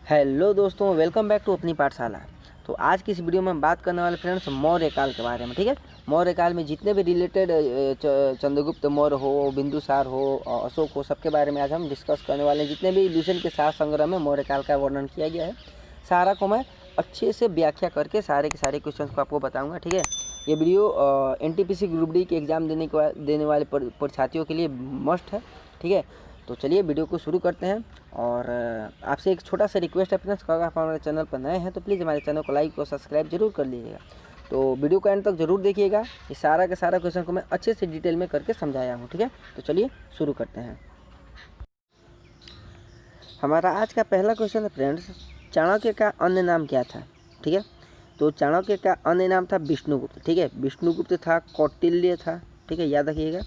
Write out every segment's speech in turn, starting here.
Hello दोस्तों, welcome back to अपनी पाठशाला। तो आज की इस वीडियो में हम बात करने वाले फ्रेंड्स मौर्य काल के बारे में। ठीक है, मौर्य काल में जितने भी रिलेटेड चंद्रगुप्त मौर्य हो, बिंदुसार हो, अशोक हो, सबके बारे में आज हम डिस्कस करने वाले हैं। जितने भी दूषण के सात संग्रह में मौर्य काल का वर्णन किया गया है, सारा को मैं अच्छे से व्याख्या करके सारे के सारे क्वेश्चन को आपको बताऊँगा। ठीक है, ये वीडियो NTPC ग्रुप डी के एग्ज़ाम देने वाले परीक्षार्थियों के लिए मस्ट है। ठीक है, तो चलिए वीडियो को शुरू करते हैं। और आपसे एक छोटा सा रिक्वेस्ट है फ्रेंड्स, अगर आप हमारे चैनल पर नए हैं तो प्लीज़ हमारे चैनल को लाइक और सब्सक्राइब जरूर कर लीजिएगा। तो वीडियो को एंड तक जरूर देखिएगा, ये सारा का सारा क्वेश्चन को मैं अच्छे से डिटेल में करके समझाया हूँ। ठीक है, तो चलिए शुरू करते हैं। हमारा आज का पहला क्वेश्चन है फ्रेंड्स, चाणक्य का अन्य नाम क्या था। ठीक है, तो चाणक्य का अन्य नाम था विष्णुगुप्त। ठीक है, विष्णुगुप्त था, कौटिल्य था। ठीक है, याद रखिएगा,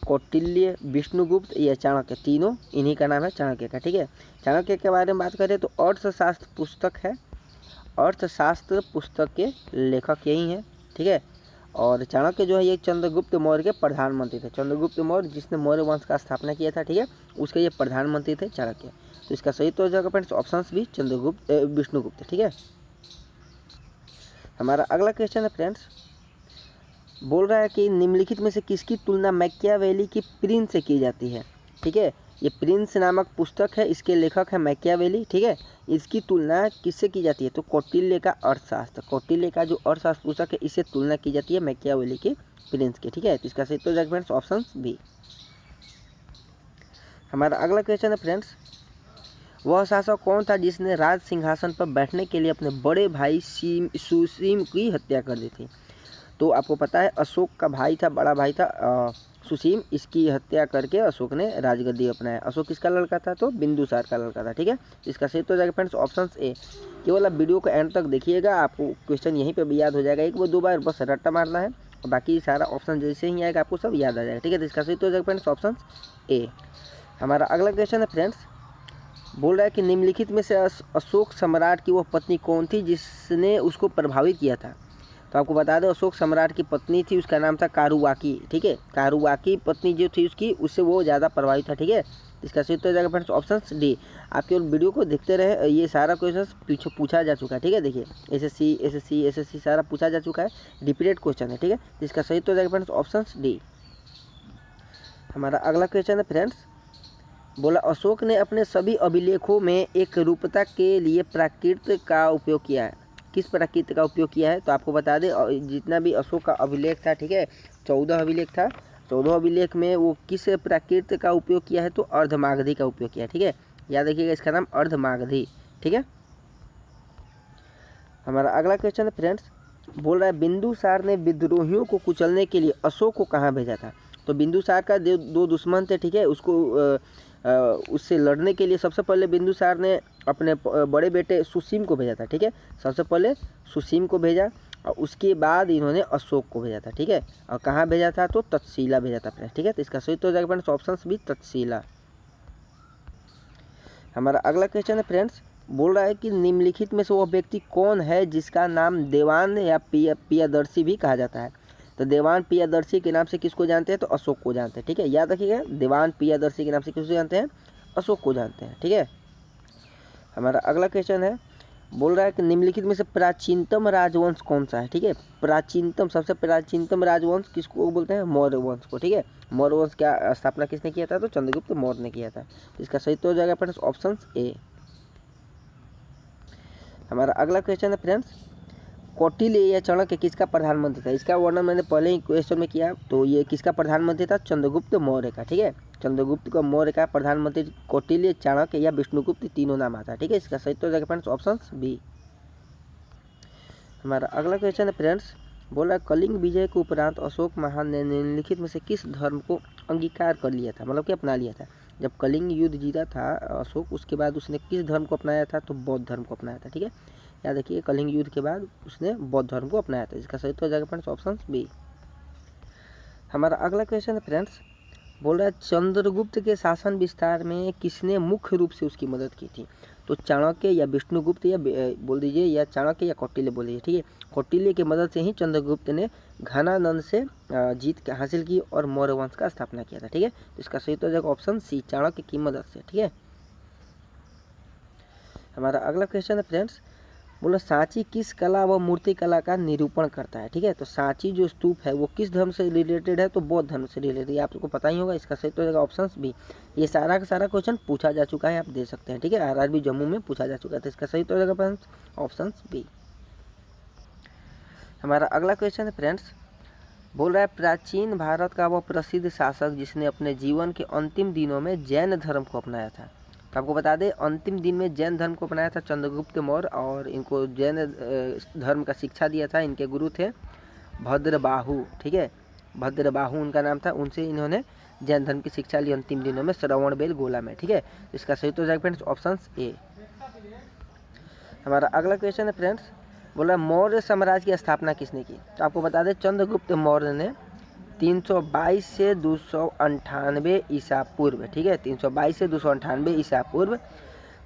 कौटिल्य, विष्णुगुप्त या चाणक्य, तीनों इन्हीं का नाम है चाणक्य का। ठीक है, चाणक्य के बारे में बात करें तो अर्थशास्त्र पुस्तक है, अर्थशास्त्र पुस्तक के लेखक यही हैं। ठीक है, और चाणक्य जो है ये चंद्रगुप्त मौर्य के प्रधानमंत्री थे। चंद्रगुप्त मौर्य जिसने मौर्य वंश का स्थापना किया था, ठीक है, उसके ये प्रधानमंत्री थे चाणक्य। तो इसका सही तो हो जाएगा फ्रेंड्स ऑप्शन भी विष्णुगुप्त। ठीक है, हमारा अगला क्वेश्चन है फ्रेंड्स, बोल रहा है कि निम्नलिखित में से किसकी तुलना मैकियावेली की प्रिंस से की जाती है। ठीक है, ये प्रिंस नामक पुस्तक है, इसके लेखक है मैकियावेली। ठीक है, इसकी तुलना किससे की जाती है तो कौटिल्य का अर्थशास्त्र, कौटिल्य का जो अर्थशास्त्र पुस्तक है इससे तुलना की जाती है मैकियावेली के प्रिंस के। ठीक है, तो इसका सही तो जाएगा फ्रेंड्स ऑप्शन बी। हमारा अगला क्वेश्चन है फ्रेंड्स, वह शासक कौन था जिसने राज सिंहासन पर बैठने के लिए अपने बड़े भाई सुसीम की हत्या कर दी थी। तो आपको पता है अशोक का भाई था, बड़ा भाई था सुसीम, इसकी हत्या करके अशोक ने राजगद्दी अपनाया। अशोक किसका लड़का था तो बिंदुसार का लड़का था। ठीक है, इसका सही तो हो जाएगा फ्रेंड्स ऑप्शन ए। केवल आप वीडियो को एंड तक देखिएगा, आपको क्वेश्चन यहीं पे भी याद हो जाएगा, एक बार दो बार बस रट्टा मारना है, बाकी सारा ऑप्शन जैसे ही आएगा आपको सब याद आ जाएगा। ठीक है, तो इसका सही तो हो जाएगा फ्रेंड्स ऑप्शन ए। हमारा अगला क्वेश्चन है फ्रेंड्स, बोल रहा है कि निम्नलिखित में से अशोक सम्राट की वह पत्नी कौन थी जिसने उसको प्रभावित किया था। तो आपको बता दें अशोक सम्राट की पत्नी थी, उसका नाम था कारुवाकी। ठीक है, कारुवाकी पत्नी जो थी उसकी, उससे वो ज़्यादा प्रभावित था। ठीक है, इसका सही तो जाएगा फ्रेंड्स ऑप्शन डी। आप केवल वीडियो को देखते रहे, ये सारा क्वेश्चन पीछे पूछा जा चुका है। ठीक है, देखिए एसएससी सारा पूछा जा चुका है, रिपीटेड क्वेश्चन है। ठीक है, इसका सही तो जाएगा फ्रेंड्स ऑप्शन डी। हमारा अगला क्वेश्चन है फ्रेंड्स, बोला अशोक ने अपने सभी अभिलेखों में एक रूपता के लिए प्राकृत का उपयोग किया है। किस प्राकृत का उपयोग किया है तो आपको बता दें जितना भी अशोक का अभिलेख था, ठीक है, 14 अभिलेख था, 14 अभिलेख में वो किस प्राकृत का उपयोग किया है तो अर्धमागधी का उपयोग किया है। ठीक है, याद रखिएगा इसका नाम अर्धमागधी। ठीक है, हमारा अगला क्वेश्चन है फ्रेंड्स, बोल रहा है बिंदुसार ने विद्रोहियों को कुचलने के लिए अशोक को कहाँ भेजा था। तो बिंदुसार का दो दुश्मन थे। ठीक है, उसको उससे लड़ने के लिए सबसे पहले बिंदुसार ने अपने बड़े बेटे सुसीम को भेजा था। ठीक है, सबसे पहले सुसीम को भेजा और उसके बाद इन्होंने अशोक को भेजा था। ठीक है, और कहाँ भेजा था तो तक्षशिला भेजा था फ्रेंड्स। ठीक है, तो इसका सही तो हो जाएगा फ्रेंड्स ऑप्शन भी तक्षशिला। हमारा अगला क्वेश्चन है फ्रेंड्स, बोल रहा है कि निम्नलिखित में से वह व्यक्ति कौन है जिसका नाम देवान या प्रियदर्शी भी कहा जाता है। तो देवान प्रियदर्शी के नाम से किसको जानते हैं तो अशोक को जानते हैं। ठीक है, याद रखिएगा देवान प्रियदर्शी के नाम से किसको जानते हैं अशोक को जानते हैं। ठीक है, हमारा अगला क्वेश्चन है, बोल रहा है कि निम्नलिखित में से प्राचीनतम राजवंश कौन सा है। ठीक है, प्राचीनतम सबसे प्राचीनतम राजवंश किसको बोलते हैं मौर्य वंश को। ठीक है, मौर्य वंश का स्थापना किसने किया था तो चंद्रगुप्त मौर्य ने किया था। इसका सही तो हो जाएगा फ्रेंड्स ऑप्शन ए। हमारा अगला क्वेश्चन है फ्रेंड्स, कौटिल्य या चाणक्य किसका प्रधानमंत्री था। इसका वर्णन मैंने पहले ही क्वेश्चन में किया, तो ये किसका प्रधानमंत्री था चंद्रगुप्त मौर्य का। ठीक है, चंद्रगुप्त का मौर्य का प्रधानमंत्री कौटिल्य, चाणक्य या विष्णुगुप्त तीनों नाम आता है। ठीक है, इसका सही तो हो जाएगा फ्रेंड्स ऑप्शन बी। हमारा अगला क्वेश्चन है फ्रेंड्स, बोल रहा है कलिंग विजय के उपरांत अशोक महान ने निम्नलिखित में से किस धर्म को अंगीकार कर लिया था, मतलब कि अपना लिया था। जब कलिंग युद्ध जीता था अशोक, उसके बाद उसने किस धर्म को अपनाया था तो बौद्ध धर्म को अपनाया था। ठीक है, याद रखिए कलिंग युद्ध के बाद उसने बौद्ध धर्म को अपनाया था। इसका सही तो हो जाएगा फ्रेंड्स ऑप्शन बी। हमारा अगला क्वेश्चन है फ्रेंड्स, बोल रहा है चंद्रगुप्त के शासन विस्तार में किसने मुख्य रूप से उसकी मदद की थी। तो चाणक्य या विष्णुगुप्त या बोल दीजिए या चाणक्य या कौटिल्य बोल दीजिए। ठीक है, कौटिल्य की मदद से ही चंद्रगुप्त ने घनानंद से जीत हासिल की और मौर्य वंश का स्थापना किया था। ठीक है, तो इसका सही तो हो जाएगा ऑप्शन सी चाणक्य की मदद से। ठीक है, हमारा अगला क्वेश्चन है फ्रेंड्स, बोला सांची किस कला व मूर्ति कला का निरूपण करता है। ठीक है, तो सांची जो स्तूप है वो किस धर्म से रिलेटेड है, तो बौद्ध धर्म से रिलेटेड है। आपको पता ही होगा, इसका सही तो होगा ऑप्शन बी। ये सारा का सारा क्वेश्चन पूछा जा चुका है, आप दे सकते हैं। ठीक है, आरआरबी जम्मू में पूछा जा चुका है, तो इसका सही तो होगा फ्रेंड्स ऑप्शन बी। हमारा अगला क्वेश्चन है फ्रेंड्स, बोल रहा है प्राचीन भारत का वो प्रसिद्ध शासक जिसने अपने जीवन के अंतिम दिनों में जैन धर्म को अपनाया था। तो आपको बता दें, अंतिम दिन में जैन धर्म को अपनाया था चंद्रगुप्त मौर्य, और इनको जैन धर्म का शिक्षा दिया था। इनके गुरु थे भद्रबाहु। ठीक है, भद्रबाहु उनका नाम था, उनसे इन्होंने जैन धर्म की शिक्षा ली अंतिम दिनों में श्रवणबेल गोला में। ठीक है, इसका सही तो जाएगा फ्रेंड्स ऑप्शन ए। हमारा अगला क्वेश्चन है फ्रेंड्स, बोला मौर्य साम्राज्य की स्थापना किसने की। तो आपको बता दें, चंद्रगुप्त मौर्य ने 322 से 298 ईसा पूर्व। ठीक है, 322 से 298 ईसा पूर्व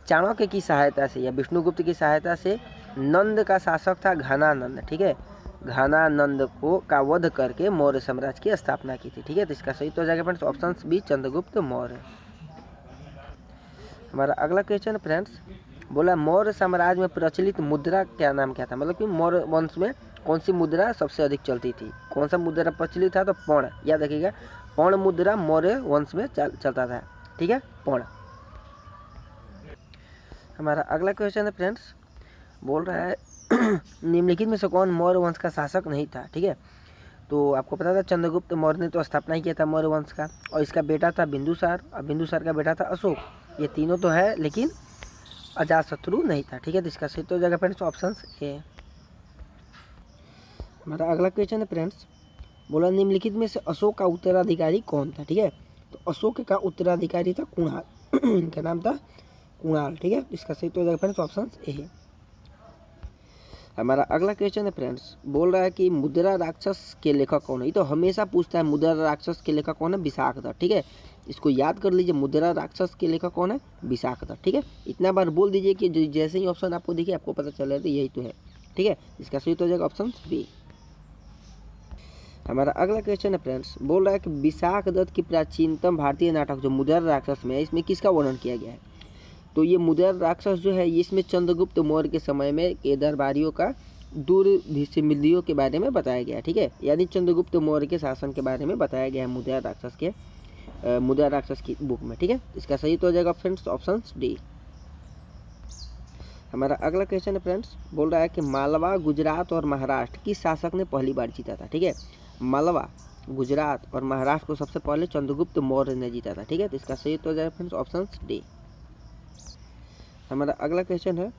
चाणक्य की सहायता से या विष्णुगुप्त की सहायता से नंद का शासक था घनानंद। ठीक है, घनानंद को का वध करके मौर्य साम्राज्य की स्थापना की थी। ठीक है, तो इसका सही तो हो जाएगा friends option B, Chandragupta Maurya. हमारा अगला क्वेश्चन फ्रेंड्स, बोला मौर्य साम्राज्य में प्रचलित मुद्रा क्या नाम क्या था। मतलब कि मौर्य वंश में कौन सी मुद्रा सबसे अधिक चलती थी, कौन सा मुद्रा प्रचलित था, तो पौण। याद रखिएगा, पौण मुद्रा मौर्य वंश में चलता था। ठीक है, पौण। हमारा अगला क्वेश्चन है फ्रेंड्स, बोल रहा है निम्नलिखित में से कौन मौर्य वंश का शासक नहीं था। ठीक है, तो आपको पता था चंद्रगुप्त मौर्य ने तो स्थापना ही किया था मौर्य वंश का, और इसका बेटा था बिंदुसार, और बिंदुसार का बेटा था अशोक। ये तीनों तो है, लेकिन अजातशत्रु नहीं था। ठीक है, तो इसका सही तो हो जाएगा फ्रेंड्स ऑप्शन ए। हमारा अगला क्वेश्चन है फ्रेंड्स, बोला निम्नलिखित में से अशोक का उत्तराधिकारी कौन था। ठीक है, तो अशोक का उत्तराधिकारी था कुणाल। इनका नाम था कुणाल। ठीक है, इसका सही तो हो जाएगा फ्रेंड्स ऑप्शन ए। हमारा अगला क्वेश्चन है फ्रेंड्स, बोल रहा है कि मुद्रा राक्षस के लेखक कौन है। ये तो हमेशा पूछता है, मुद्रा राक्षस के लेखक कौन है, विशाखदत्त। ठीक है, इसको याद कर लीजिए, मुद्रा राक्षस के लेखक कौन है, विशाखदत्त। ठीक है, इतना बार बोल दीजिए कि जैसे ही ऑप्शन आपको दिखे आपको पता चल रहा है यही तो है। ठीक है, इसका सही तो हो जाएगा ऑप्शन बी। हमारा अगला क्वेश्चन है फ्रेंड्स, बोल रहा है कि विशाखदत्त की प्राचीनतम भारतीय नाटक जो मुद्रा राक्षस में है, इसमें किसका वर्णन किया गया है। तो ये मुद्रा राक्षस जो है, इसमें चंद्रगुप्त मौर्य के समय में के दरबारियों का दुर्भिसंधियों के बारे में बताया गया है। ठीक है, यानी चंद्रगुप्त मौर्य के शासन के बारे में बताया गया है मुद्रा राक्षस की बुक में। ठीक है, इसका सही तो हो जाएगा फ्रेंड्स ऑप्शन डी। हमारा अगला क्वेश्चन है फ्रेंड्स, बोल रहा है कि मालवा, गुजरात और महाराष्ट्र किस शासक ने पहली बार जीता था। ठीक है, मालवा, गुजरात और महाराष्ट्र को सबसे पहले चंद्रगुप्त मौर्य ने जीता था। ठीक है, तो इसका सही तो हो जाएगा फ्रेंड्स ऑप्शन डी। हमारा अगला क्वेश्चन है,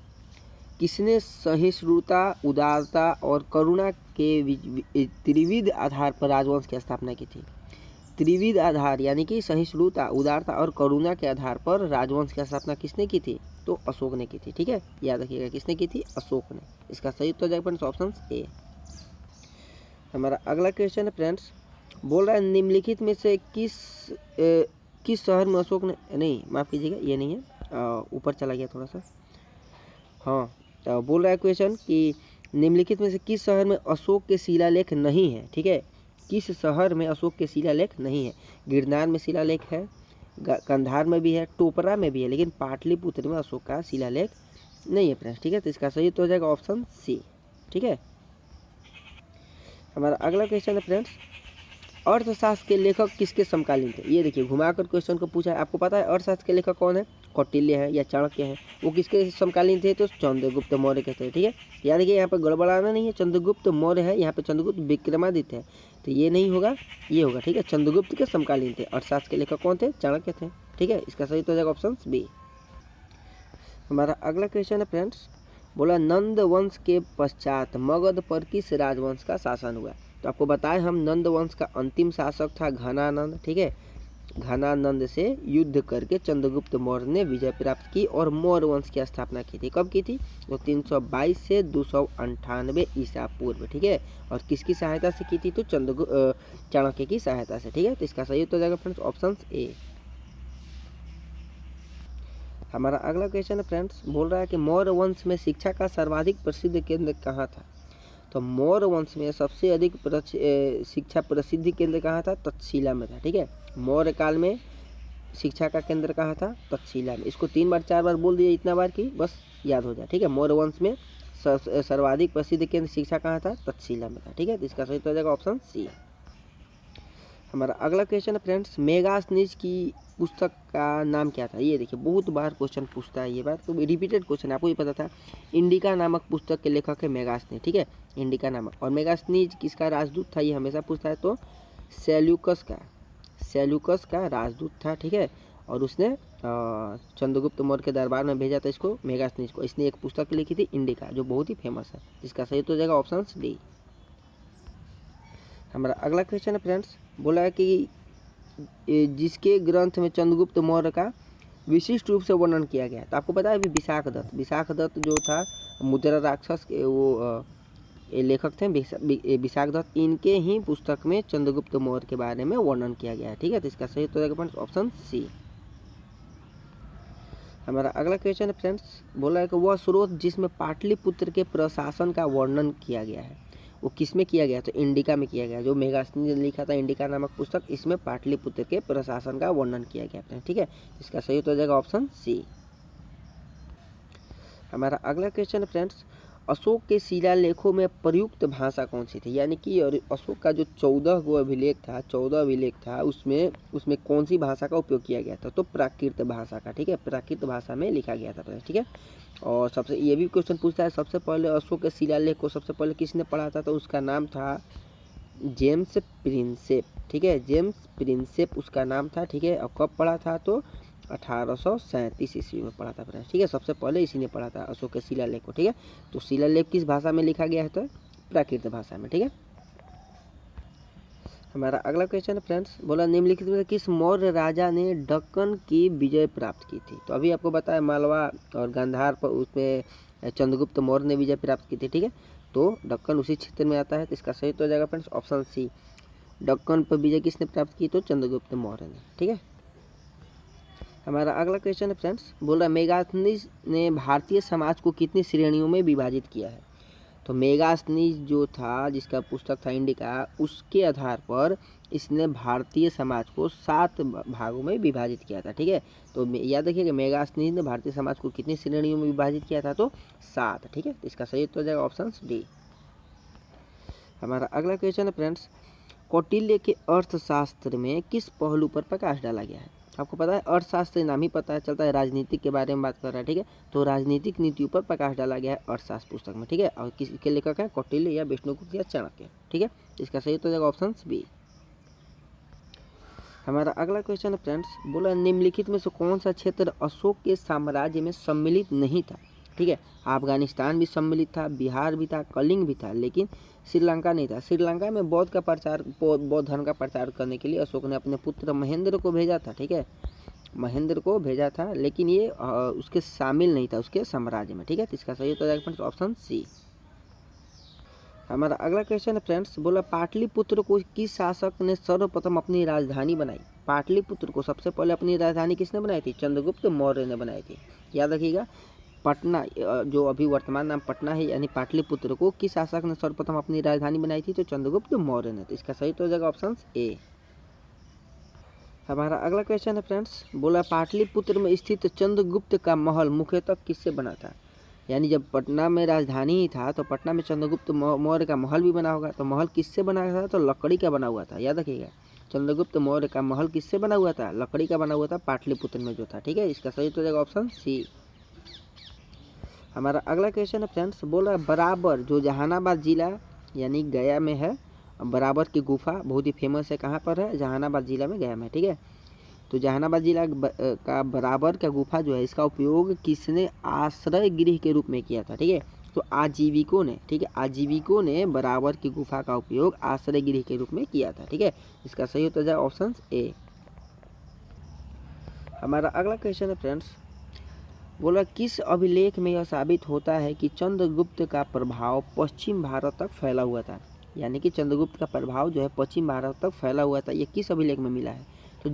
किसने सहिष्णुता, उदारता और करुणा के त्रिविध आधार पर राजवंश की स्थापना की थी। त्रिविध आधार यानी कि सहिष्णुता, उदारता और करुणा के आधार पर राजवंश की स्थापना किसने की थी, तो अशोक ने की थी। ठीक है, याद रखिएगा किसने की थी, अशोक ने। इसका सही उत्तर जाएगा फ्रेंड्स ऑप्शन ए। हमारा अगला क्वेश्चन है फ्रेंड्स, बोल रहा है निम्नलिखित में से किस शहर में अशोक ने, नहीं माफ़ कीजिएगा ये नहीं है, ऊपर चला गया थोड़ा सा। हाँ, तो बोल रहा है क्वेश्चन कि निम्नलिखित में से किस शहर में अशोक के शिलालेख नहीं है। ठीक है, किस शहर में अशोक के शिलालेख नहीं है। गिरनार में शिलालेख है, कंधार में भी है, टोपरा में भी है, लेकिन पाटलिपुत्र में अशोक का शिलालेख नहीं है फ्रेंड्स। ठीक है, तो इसका सही तो हो जाएगा ऑप्शन सी। ठीक है, हमारा अगला क्वेश्चन है फ्रेंड्स, अर्थशास्त्र के लेखक किसके समकालीन थे। ये देखिए, घुमाकर क्वेश्चन को पूछा है। आपको पता है अर्थशास्त्र के लेखक कौन है, कौटिल्य है या चाणक्य है। वो किसके समकालीन थे, तो चंद्रगुप्त मौर्य के थे। ठीक है, याद रखिए यहाँ पर गड़बड़ाना नहीं है, चंद्रगुप्त मौर्य है, यहाँ पे चंद्रगुप्त विक्रमादित्य है, तो ये नहीं होगा, ये होगा। ठीक है, चंद्रगुप्त के समकालीन थे। अर्थशास्त्र के लेखक कौन थे, चाणक्य थे। ठीक है, इसका सही तो हो जाएगा ऑप्शन बी। हमारा अगला क्वेश्चन है फ्रेंड्स, बोला नंद वंश के पश्चात मगध पर किस राजवंश का शासन हुआ। तो आपको बताएं, हम नंद वंश का अंतिम शासक था घनानंद। ठीक है, घनानंद से युद्ध करके चंद्रगुप्त मौर्य ने विजय प्राप्त की और मौर्य वंश की स्थापना की थी। कब की थी, वो 322 से 298 ईसा पूर्व। ठीक है, और किसकी सहायता से की थी, तो चाणक्य की सहायता से। ठीक है, तो इसका सही उत्तर हो जाएगा फ्रेंड्स ऑप्शन ए। हमारा अगला क्वेश्चन है फ्रेंड्स, बोल रहा है कि मौर्य वंश में शिक्षा का सर्वाधिक प्रसिद्ध केंद्र कहाँ था। तो मौर्य वंश में सबसे अधिक शिक्षा प्रसिद्धि केंद्र कहाँ था, तक्षशिला में था। ठीक है, मौर्य काल में शिक्षा का केंद्र कहाँ था? तक्षशिला में। इसको 3 बार 4 बार बोल दिए, इतना बार कि बस याद हो जाए, ठीक है। मौर्य वंश में सर्वाधिक प्रसिद्ध केंद्र शिक्षा कहाँ था? तक्षशिला में था, ठीक है। तो इसका सही तो हो जाएगा ऑप्शन सी। हमारा अगला क्वेश्चन है फ्रेंड्स, मेगास्थनीज की पुस्तक का नाम क्या था? ये देखिए बहुत बार क्वेश्चन पूछता है ये बात, तो रिपीटेड क्वेश्चन, आपको ये पता था। इंडिका नामक पुस्तक के लेखक है मेगास्थनीज, ठीक है, इंडिका नामक। और मेगास्थनीज किसका राजदूत था, ये हमेशा पूछता है, तो सेल्यूकस का राजदूत था, ठीक है। और उसने चंद्रगुप्त मौर्य के दरबार में भेजा था इसको, मेगास्थनीज को। इसने एक पुस्तक लिखी थी इंडिका, जो बहुत ही फेमस है। इसका सही तो हो जाएगा ऑप्शन डी। हमारा अगला क्वेश्चन है फ्रेंड्स, बोला है कि जिसके ग्रंथ में चंद्रगुप्त मौर्य का विशिष्ट रूप से वर्णन किया गया है। तो आपको पता है अभी विशाखदत्त जो था मुद्रा राक्षस के, वो ये लेखक थे विशाखदत्त, इनके ही पुस्तक में चंद्रगुप्त मौर्य के बारे में वर्णन किया गया है, ठीक है। तो इसका सही तो फ्रेंड्स ऑप्शन सी। हमारा अगला क्वेश्चन है फ्रेंड्स, बोला है कि वह स्रोत जिसमें पाटलिपुत्र के प्रशासन का वर्णन किया गया है, वो किस में किया गया? तो इंडिका में किया गया। जो मेगास्थनीज ने लिखा था इंडिका नामक पुस्तक, इसमें पाटलिपुत्र के प्रशासन का वर्णन किया गया था, ठीक है। इसका सही तो हो जाएगा ऑप्शन सी। हमारा अगला क्वेश्चन है फ्रेंड्स, अशोक के शिलालेखों में प्रयुक्त भाषा कौन सी थी? यानी कि अशोक का जो 14 अभिलेख था उसमें कौन सी भाषा का उपयोग किया गया था? तो प्राकृत भाषा का, ठीक है, प्राकृत भाषा में लिखा गया था, ठीक है। और सबसे ये भी क्वेश्चन पूछता है, सबसे पहले अशोक के शिलालेख को सबसे पहले किसने पढ़ा था? तो उसका नाम था जेम्स प्रिंसेप, ठीक है, जेम्स प्रिंसेप उसका नाम था, ठीक है। और कब पढ़ा था? तो 1837 ईस्वी में पढ़ा था फ्रेंड्स, ठीक है। सबसे पहले इसी ने पढ़ा था अशोक के शिलालेख को, ठीक है। तो शिलालेख किस भाषा में लिखा गया है? तो प्राकृत भाषा में, ठीक है। हमारा अगला क्वेश्चन है फ्रेंड्स, बोला निम्नलिखित में किस मौर्य राजा ने दक्कन की विजय प्राप्त की थी? तो अभी आपको बताया मालवा और गांधार पर उसमें चंद्रगुप्त मौर्य ने विजय प्राप्त की थी, ठीक है। तो दक्कन उसी क्षेत्र में आता है। तो इसका सही तो हो जाएगा फ्रेंड्स ऑप्शन सी। दक्कन पर विजय किसने प्राप्त की? तो चंद्रगुप्त मौर्य ने, ठीक है। हमारा अगला क्वेश्चन है फ्रेंड्स, बोल रहा मेगास्थनीज ने भारतीय समाज को कितनी श्रेणियों में विभाजित किया है? तो मेगास्थनीज जो था, जिसका पुस्तक था इंडिका, उसके आधार पर इसने भारतीय समाज को 7 भागों में विभाजित किया था, ठीक है। तो याद रखिएगा मेगास्थनीज ने भारतीय समाज को कितनी श्रेणियों में विभाजित किया था? तो 7, ठीक है। इसका सही उत्तर हो जाएगा ऑप्शन डी। हमारा अगला क्वेश्चन है फ्रेंड्स, कौटिल्य के अर्थशास्त्र में किस पहलू पर प्रकाश डाला गया है? आपको पता है अर्थशास्त्र नाम ही पता है चलता है, राजनीतिक के बारे में बात कर रहा है, ठीक है। तो राजनीतिक नीतियों पर प्रकाश डाला गया है अर्थशास्त्र पुस्तक में, ठीक है। और किसके लेखक है? कौटिल्य या विष्णुगुप्त या चाणक्य, ठीक है। इसका सही तो हो जाएगा ऑप्शन बी। हमारा अगला क्वेश्चन है फ्रेंड्स, बोला निम्नलिखित में से कौन सा क्षेत्र अशोक के साम्राज्य में सम्मिलित नहीं था? ठीक है, अफगानिस्तान भी सम्मिलित था, बिहार भी था, कलिंग भी था, लेकिन श्रीलंका नहीं था। श्रीलंका में बौद्ध धर्म का प्रचार करने के लिए अशोक ने अपने पुत्र महेंद्र को भेजा था, ठीक है, महेंद्र को भेजा था, लेकिन ये उसके शामिल नहीं था उसके साम्राज्य में, ठीक है। तो इसका सही उत्तर है फ्रेंड्स ऑप्शन सी। हमारा अगला क्वेश्चन है फ्रेंड्स, बोला पाटलिपुत्र को किस शासक ने सर्वप्रथम अपनी राजधानी बनाई? पाटलिपुत्र को सबसे पहले अपनी राजधानी किसने बनाई थी? चंद्रगुप्त मौर्य ने बनाई थी। याद रखिएगा, पटना जो अभी वर्तमान नाम पटना है, यानी पाटलिपुत्र को किस शासक ने सर्वप्रथम अपनी राजधानी बनाई थी? तो चंद्रगुप्त मौर्य ने। तो इसका सही तो हो जाएगा ऑप्शन ए। हमारा अगला क्वेश्चन है फ्रेंड्स, बोला पाटलिपुत्र में स्थित चंद्रगुप्त का महल मुख्यतः किससे बना था? यानी जब पटना में राजधानी ही था तो पटना में चंद्रगुप्त मौर्य का महल भी बना होगा। तो महल किससे बना था? तो लकड़ी का बना हुआ था। याद रखिएगा, चंद्रगुप्त मौर्य का महल किससे बना हुआ था? लकड़ी का बना हुआ था, पाटलिपुत्र में जो था, ठीक है। इसका सही तो हो जाएगा ऑप्शन सी। हमारा अगला क्वेश्चन है फ्रेंड्स, बोला बराबर जो जहानाबाद जिला यानी गया में है, बराबर की गुफा बहुत ही फेमस है, कहाँ पर है? जहानाबाद जिला में, गया में, ठीक है। तो जहानाबाद जिला का बराबर का गुफा जो है, इसका उपयोग किसने आश्रय गृह के रूप में किया था? ठीक है, तो आजीविकों ने, ठीक है, आजीविकों ने बराबर की गुफा का उपयोग आश्रय गृह के रूप में किया था, ठीक है। इसका सही उत्तर है ऑप्शन ए। हमारा अगला क्वेश्चन है फ्रेंड्स, बोला किस अभिलेख में यह साबित होता है कि चंद्रगुप्त का प्रभाव पश्चिम भारत तक फैला हुआ था? यानी कि चंद्रगुप्त का प्रभाव जो है पश्चिम भारत तक फैला हुआ था, ये किस अभिलेख में मिला है? तो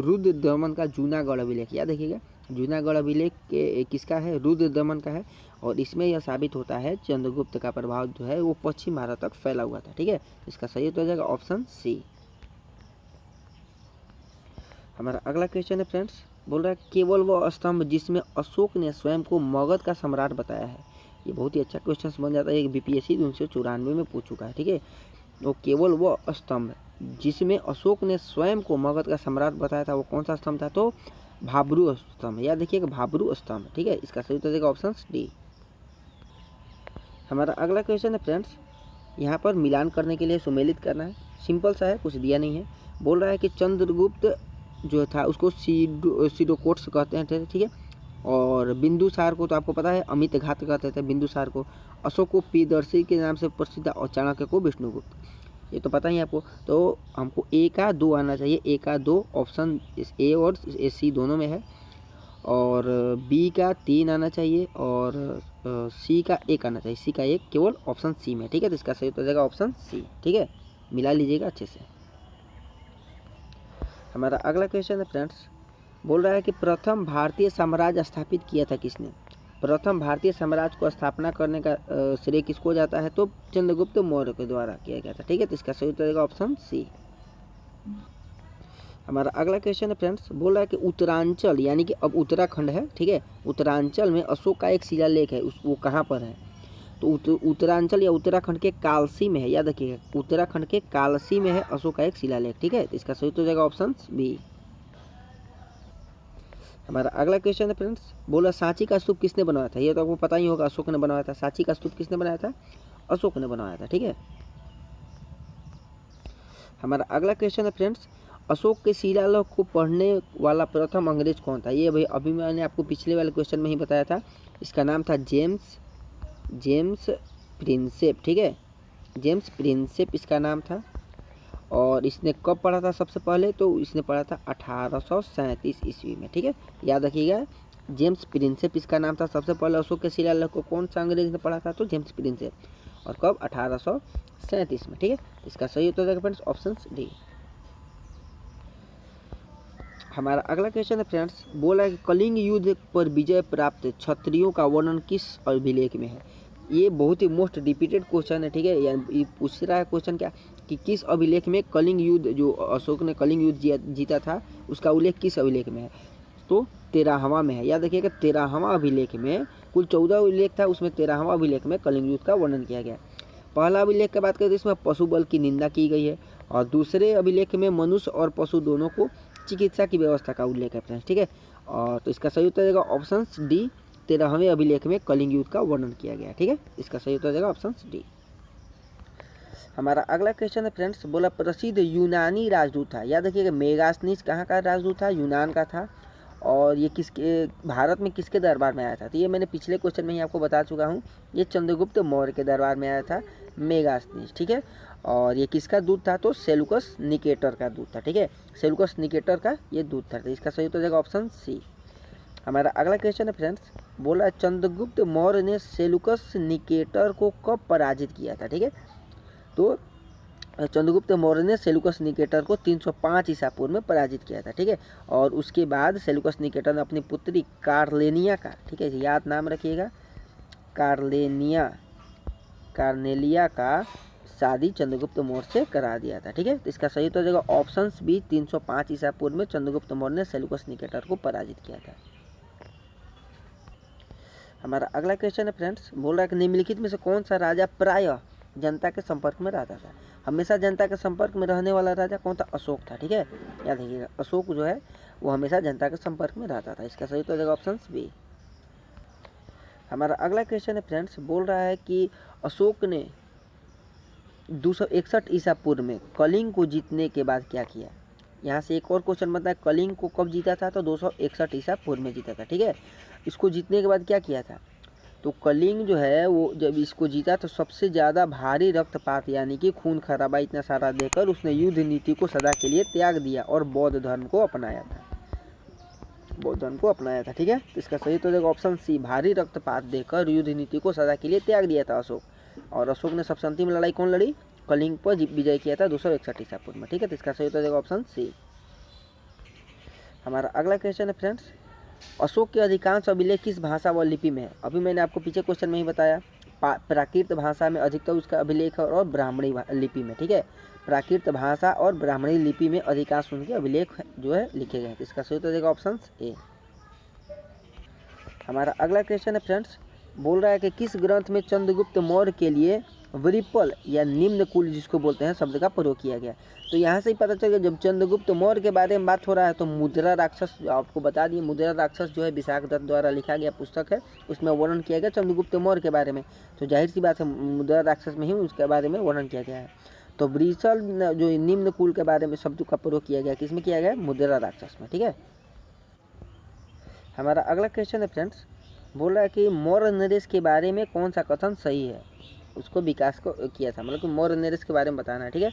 रुद्र दमन का जूनागढ़ अभिलेख। याद रखिएगा, जूनागढ़ अभिलेख के किसका है? रुद्र दमन का है। और इसमें यह साबित होता है चंद्रगुप्त का प्रभाव जो है वो पश्चिम भारत तक फैला हुआ था, ठीक है। इसका सही उत्तर हो जाएगा ऑप्शन सी। हमारा अगला क्वेश्चन है फ्रेंड्स, बोल रहा है केवल वह स्तंभ जिसमें अशोक ने स्वयं को मगध का सम्राट बताया है। ये बहुत ही अच्छा क्वेश्चन बन जाता है, एक बीपीएससी 1994 में पूछ चुका है। ठीक है, वो केवल वह स्तंभ जिसमें अशोक ने स्वयं को मगध का सम्राट बताया था, वो कौन सा स्तंभ था? तो भाब्रू स्तंभ। याद रखिएगा, भाब्रू स्तंभ। ठीक है, इसका सही उत्तर देगा ऑप्शन डी। हमारा अगला क्वेश्चन है फ्रेंड्स, यहाँ पर मिलान करने के लिए सुमेलित करना है। सिंपल सा है, कुछ दिया नहीं है। बोल रहा है कि चंद्रगुप्त जो था उसको सिडोकोट्स कहते हैं। ठीक है, और बिंदुसार को तो आपको पता है अमित घात कहते थे बिंदुसार को। अशोक को प्रियदर्शी के नाम से प्रसिद्ध और चाणक्य को विष्णुगुप्त, ये तो पता ही आपको। तो हमको ए का 2 आना चाहिए, ए का 2 ऑप्शन ए और सी दोनों में है, और बी का 3 आना चाहिए, और सी का 1 आना चाहिए। सी का 1 केवल ऑप्शन सी में। ठीक है, तो इसका सही उत्तर जाएगा ऑप्शन सी। ठीक है, मिला लीजिएगा अच्छे से। हमारा अगला क्वेश्चन है फ्रेंड्स, बोल रहा है कि प्रथम भारतीय साम्राज्य स्थापित किया था किसने? प्रथम भारतीय साम्राज्य को स्थापना करने का श्रेय किसको जाता है? तो चंद्रगुप्त मौर्य के द्वारा किया गया था। ठीक है, तो इसका सही उत्तर जाएगा ऑप्शन सी। हमारा अगला क्वेश्चन है फ्रेंड्स, बोल रहा है कि उत्तरांचल यानी कि अब उत्तराखंड है। ठीक है, उत्तरांचल में अशोक का एक शिलालेख है, वो कहाँ पर है? तो उत्तरांचल या उत्तराखंड के कालसी में है। याद रखिएगा, उत्तराखंड के कालसी में है अशोक का एक शिलालेख। ठीक है, तो इसका सही उत्तर जाएगा ऑप्शन बी। हमारा अगला क्वेश्चन है फ्रेंड्स, बोला सांची का स्तूप किसने बनवाया था? ये तो आपको पता ही होगा, अशोक ने बनवाया था। सांची का स्तूप किसने बनाया था? अशोक ने बनवाया था। ठीक है, हमारा अगला क्वेश्चन है फ्रेंड्स, अशोक के शिलालेख को पढ़ने वाला प्रथम अंग्रेज कौन था? ये भाई अभी मैंने आपको पिछले वाले क्वेश्चन में ही बताया था। इसका नाम था जेम्स प्रिंसेप। ठीक है, जेम्स प्रिंसेप इसका नाम था। और इसने कब पढ़ा था सबसे पहले? तो इसने पढ़ा था 1837 ईस्वी में। ठीक है, याद रखिएगा, जेम्स प्रिंसेप इसका नाम था। सबसे पहले अशोक के शिलालेख को कौन सा अंग्रेज ने पढ़ा था? तो जेम्स प्रिंसेप। और कब? 1837 में। ठीक है, इसका सही उत्तर जाएगा फ्रेंड्स ऑप्शन डी। हमारा अगला क्वेश्चन है फ्रेंड्स, बोला है कि कलिंग युद्ध पर विजय प्राप्त क्षत्रियों का वर्णन किस अभिलेख में है? ये बहुत ही मोस्ट रिपीटेड क्वेश्चन है। ठीक है, ये पूछ रहा है क्वेश्चन क्या कि किस अभिलेख में कलिंग युद्ध, जो अशोक ने कलिंग युद्ध जीता था, उसका उल्लेख किस अभिलेख में है? तो 13वां में है। याद रखिएगा, 13वां अभिलेख में, कुल 14 अभिलेख था, उसमें 13वां अभिलेख में कलिंग युद्ध का वर्णन किया गया। पहला अभिलेख की बात करें तो इसमें पशु बल की निंदा की गई है, और दूसरे अभिलेख में मनुष्य और पशु दोनों को चिकित्सा की व्यवस्था का उल्लेख है फ्रेंड्स। ठीक है, और तो इसका सही उत्तर जाएगा ऑप्शन डी, 13वें अभिलेख में कलिंग युद्ध का वर्णन किया गया। ठीक है, इसका सही उत्तर जाएगा ऑप्शन डी। हमारा अगला क्वेश्चन है फ्रेंड्स, बोला प्रसिद्ध यूनानी राजदूत था। याद रखिएगा, मेगास्थनीज कहाँ का राजदूत था? यूनान का था। और ये किसके, भारत में किसके दरबार में आया था? तो ये मैंने पिछले क्वेश्चन में ही आपको बता चुका हूँ, ये चंद्रगुप्त मौर्य के दरबार में आया था मेगास्थनीज। ठीक है, और ये किसका दूत था? तो सेलुकस निकेटर का दूत था। ठीक है, सेलुकस निकेटर का ये दूत था। तो इसका सही उत्तर जाएगा ऑप्शन सी। हमारा अगला क्वेश्चन है फ्रेंड्स, बोला चंद्रगुप्त मौर्य ने सेलुकस निकेटर को कब पराजित किया था? ठीक है, तो चंद्रगुप्त मौर्य ने सेलुकस निकेटर को 305 ईसा पूर्व में पराजित किया था। ठीक है, और उसके बाद सेलुकस निकेटर ने अपनी पुत्री कार्लेनिया का, ठीक है याद नाम रखिएगा, कार्नेलिया का शादी चंद्रगुप्त मौर्य से करा दिया था। ठीक है, तो इसका सही उत्तर जाएगा ऑप्शन बी, 305 ईसा पूर्व में चंद्रगुप्त मौर्य ने सेलुकस निकेटर को पराजित किया था। हमारा अगला क्वेश्चन है फ्रेंड्स, बोल रहा है कि निम्नलिखित में से कौन सा राजा प्रायः जनता के संपर्क में रहता था? हमेशा जनता के संपर्क में रहने वाला राजा कौन था? अशोक था। ठीक है, याद रखिएगा, अशोक जो है वो हमेशा जनता के संपर्क में रहता था। इसका सही उत्तर जाएगा ऑप्शन बी। हमारा अगला क्वेश्चन है फ्रेंड्स, बोल रहा है कि अशोक ने 261 ईसा पूर्व में कलिंग को जीतने के बाद क्या किया? यहाँ से एक और क्वेश्चन बनता है, कलिंग को कब जीता था? तो 261 ईसा पूर्व में जीता था। ठीक है, इसको जीतने के बाद क्या किया था? तो कलिंग जो है वो जब इसको जीता तो सबसे ज़्यादा भारी रक्तपात यानी कि खून खराबा इतना सारा देकर उसने युद्ध नीति को सदा के लिए त्याग दिया और बौद्ध धर्म को अपनाया था। ठीक है, तो इसका सही तो देखो ऑप्शन सी, भारी रक्तपात देकर युद्ध नीति को सदा के लिए त्याग दिया था अशोक। और अशोक ने सबसे अंतिम लड़ाई कौन लड़ी? कलिंग पर विजय किया था 261 ईसा पूर्व में। ठीक है, तो इसका सही उत्तर देगा ऑप्शन सी। हमारा अगला क्वेश्चन है फ्रेंड्स, अशोक के अधिकांश अभिलेख किस भाषा व लिपि में है? अभी मैंने आपको पीछे क्वेश्चन में ही बताया, प्राकृत भाषा में अधिकतर उसका अभिलेख है और ब्राह्मणी लिपि में। ठीक है, प्राकृत भाषा और ब्राह्मणी लिपि में अधिकांश उनके अभिलेख जो है लिखे गए हैं। तो इसका सही उत्तर देगा ऑप्शन ए। हमारा अगला क्वेश्चन है फ्रेंड्स, बोल रहा है कि किस ग्रंथ में चंद्रगुप्त मौर्य के लिए विरिपल या निम्न कुल जिसको बोलते हैं शब्द का प्रयोग किया गया। तो यहाँ से ही पता चल गया, जब चंद्रगुप्त मौर्य के बारे में बात हो रहा है तो मुद्रा राक्षस, आपको बता दिए मुद्रा राक्षस जो है विशाख दत्त द्वारा लिखा गया पुस्तक है, उसमें वर्णन किया गया चंद्रगुप्त मौर्य के बारे में। तो जाहिर सी बात है मुद्रा राक्षस में ही उसके बारे में वर्णन किया गया है। तो विरिपल जो निम्न कुल के बारे में शब्द का प्रयोग किया गया, किसमें किया गया? मुद्रा राक्षस में। ठीक है। हमारा अगला क्वेश्चन है फ्रेंड्स, बोल रहा है कि मौर्य नरेश के बारे में कौन सा कथन सही है, उसको विकास को किया था, मतलब कि मौर्य नरेश के बारे में बताना है। ठीक है।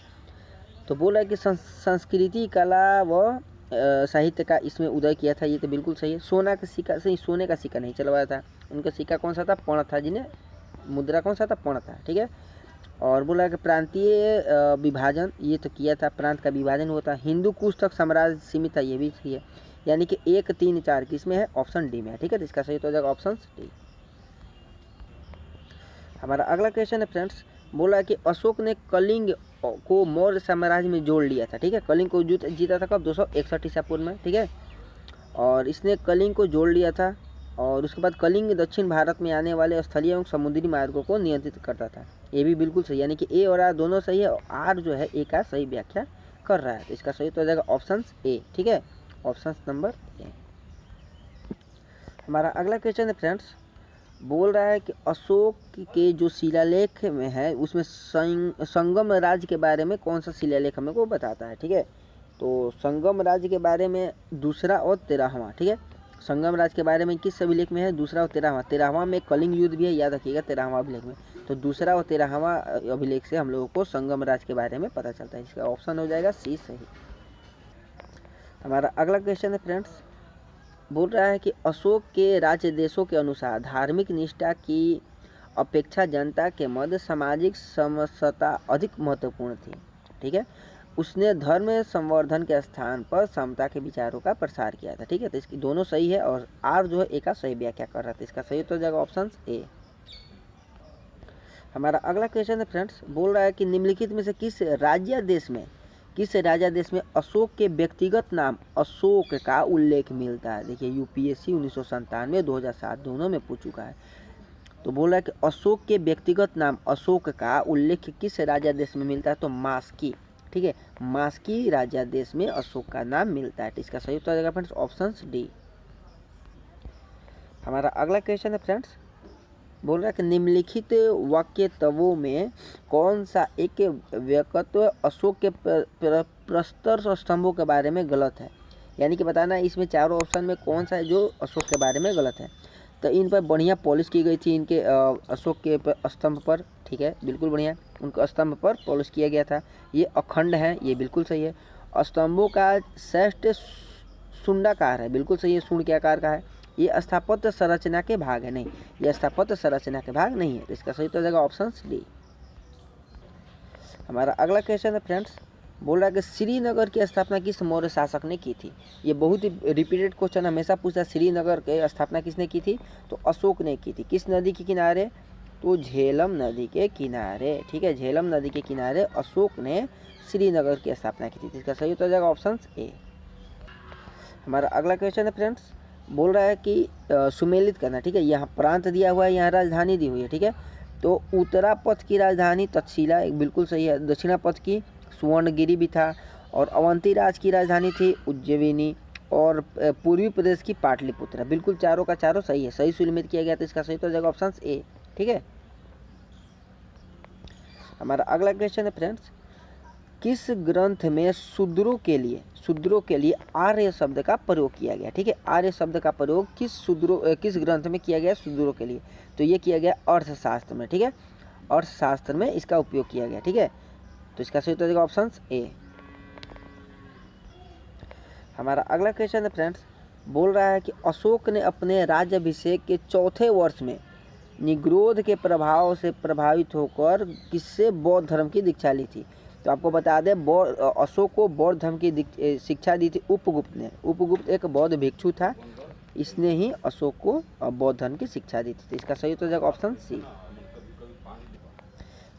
तो बोल रहा है कि संस्कृति कला व साहित्य का इसमें उदय किया था, ये तो बिल्कुल सही है। सोना का सिक्का से, सोने का सिक्का नहीं चलवाया था, उनका सिक्का कौन सा था? पर्ण था, जिन्हें मुद्रा कौन सा था? पर्ण था। ठीक है। और बोला है कि प्रांतीय विभाजन ये तो किया था, प्रांत का विभाजन हुआ था। हिंदू कुश तक साम्राज्य सीमित था, ये भी सही है। यानी कि 1, 3, 4 किस में है? ऑप्शन डी में है। ठीक है। तो इसका सही तो हो जाएगा ऑप्शन डी। हमारा अगला क्वेश्चन है फ्रेंड्स, बोला कि अशोक ने कलिंग को मौर्य साम्राज्य में जोड़ लिया था। ठीक है। कलिंग को जीता था कब? 261 ईसा पूर्व में। ठीक है। और इसने कलिंग को जोड़ लिया था, और उसके बाद कलिंग दक्षिण भारत में आने वाले स्थलीय एवं समुद्री मार्गों को नियंत्रित करता था, ये भी बिल्कुल सही। यानी कि ए और आर दोनों सही है, और आर जो है ए का सही व्याख्या कर रहा है। तो इसका सही तो हो जाएगा ऑप्शन ए। ठीक है। Option number A. हमारा अगला क्वेश्चन है फ्रेंड्स, बोल रहा है कि अशोक के जो शिलालेख में है उसमें संगम राज्य के बारे में कौन सा शिलालेख हमें को बताता है। ठीक है। तो संगम राज्य के बारे में दूसरा और 13वां। ठीक है। संगम राज्य के बारे में किस अभिलेख में है? दूसरा और 13वां। 13वां में कलिंग युद्ध भी है, याद रखिएगा 13वां अभिलेख में। तो दूसरा और 13वां अभिलेख से हम लोगों को संगम राज्य के बारे में पता चलता है। इसका ऑप्शन हो जाएगा सी सही। हमारा अगला क्वेश्चन है फ्रेंड्स, बोल रहा है कि अशोक के राज्य देशों के अनुसार धार्मिक निष्ठा की अपेक्षा जनता के मध्य सामाजिक समरसता अधिक महत्वपूर्ण थी। ठीक है। उसने धर्म संवर्धन के स्थान पर समता के विचारों का प्रसार किया था। ठीक है। तो इसकी दोनों सही है, और आर जो है ए का सही व्याख्या कर रहा था। इसका सही तो हो जाएगा ऑप्शन ए। हमारा अगला क्वेश्चन है फ्रेंड्स, बोल रहा है कि निम्नलिखित में से किस राजा देश में अशोक के व्यक्तिगत नाम अशोक का उल्लेख मिलता है? देखिए यूपीएससी 1997, 2007 दोनों में पूछ चुका है। तो बोल रहा है कि अशोक के व्यक्तिगत नाम अशोक का उल्लेख किस राजा देश में मिलता है? तो मास्की। ठीक है। मास्की राजा देश में अशोक का नाम मिलता है। तो इसका सही उत्तर हो जाएगा फ्रेंड्स ऑप्शन डी। हमारा अगला क्वेश्चन है फ्रेंड्स, बोल रहा है कि निम्नलिखित वाक्यत्वों में कौन सा एक वाक्यत्व अशोक के प्रस्तर स्तंभों के बारे में गलत है? यानी कि बताना है इसमें चारों ऑप्शन में कौन सा है जो अशोक के बारे में गलत है। तो इन पर बढ़िया पॉलिश की गई थी, इनके अशोक के स्तंभ पर। ठीक है। बिल्कुल बढ़िया, उनके स्तंभ पर पॉलिश किया गया था। ये अखंड है, ये बिल्कुल सही है। स्तंभों का श्रेष्ठ शुंडाकार है, बिल्कुल सही है, शून्य के आकार का है। ये स्थापत्य संरचना के भाग है, नहीं, ये स्थापत्य संरचना के भाग नहीं है। तो इसका सही तो हो जाएगा ऑप्शन डी। हमारा अगला क्वेश्चन है फ्रेंड्स, बोल रहा है कि श्रीनगर की स्थापना किस मौर्य शासक ने की थी? ये बहुत ही रिपीटेड क्वेश्चन हमेशा पूछता है, श्रीनगर की स्थापना किसने की थी? तो अशोक ने की थी। किस नदी के किनारे? तो झेलम नदी के किनारे। ठीक है। झेलम नदी के किनारे अशोक ने श्रीनगर की स्थापना की थी। इसका सही उत्तर हो जाएगा ऑप्शन ए। हमारा अगला क्वेश्चन है फ्रेंड्स, बोल रहा है कि सुमेलित करना। ठीक है। यहाँ प्रांत दिया हुआ है, यहाँ राजधानी दी हुई है। ठीक है। तो उत्तरा पथ की राजधानी तक्षशिला, एक बिल्कुल सही है। दक्षिणा पथ की सुवर्णगिरी भी था, और अवंती राज की राजधानी थी उज्जैनी, और पूर्वी प्रदेश की पाटलिपुत्र। बिल्कुल चारों का चारों सही है, सही सुमेलित किया गया। तो इसका सही तो हो जाएगा ऑप्शन ए। ठीक है। हमारा अगला क्वेश्चन है फ्रेंड्स, किस ग्रंथ में शूद्रों के लिए आर्य शब्द का प्रयोग किया गया? ठीक है। आर्य शब्द का प्रयोग किस ग्रंथ में किया गया शूद्रों के लिए? तो ये किया गया अर्थशास्त्र में। ठीक है। अर्थशास्त्र में इसका उपयोग किया गया। ठीक है। तो इसका सही उत्तर ऑप्शन ए। हमारा अगला क्वेश्चन है फ्रेंड्स, बोल रहा है कि अशोक ने अपने राज्याभिषेक के 4थे वर्ष में निग्रोध के प्रभाव से प्रभावित होकर किससे बौद्ध धर्म की दीक्षा ली थी? तो आपको बता दें, अशोक को बौद्ध धर्म की शिक्षा दी थी उपगुप्त ने। उपगुप्त एक बौद्ध भिक्षु था, इसने ही अशोक को बौद्ध धर्म की शिक्षा दी थी। तो इसका सही उत्तर हो जाएगा ऑप्शन सी।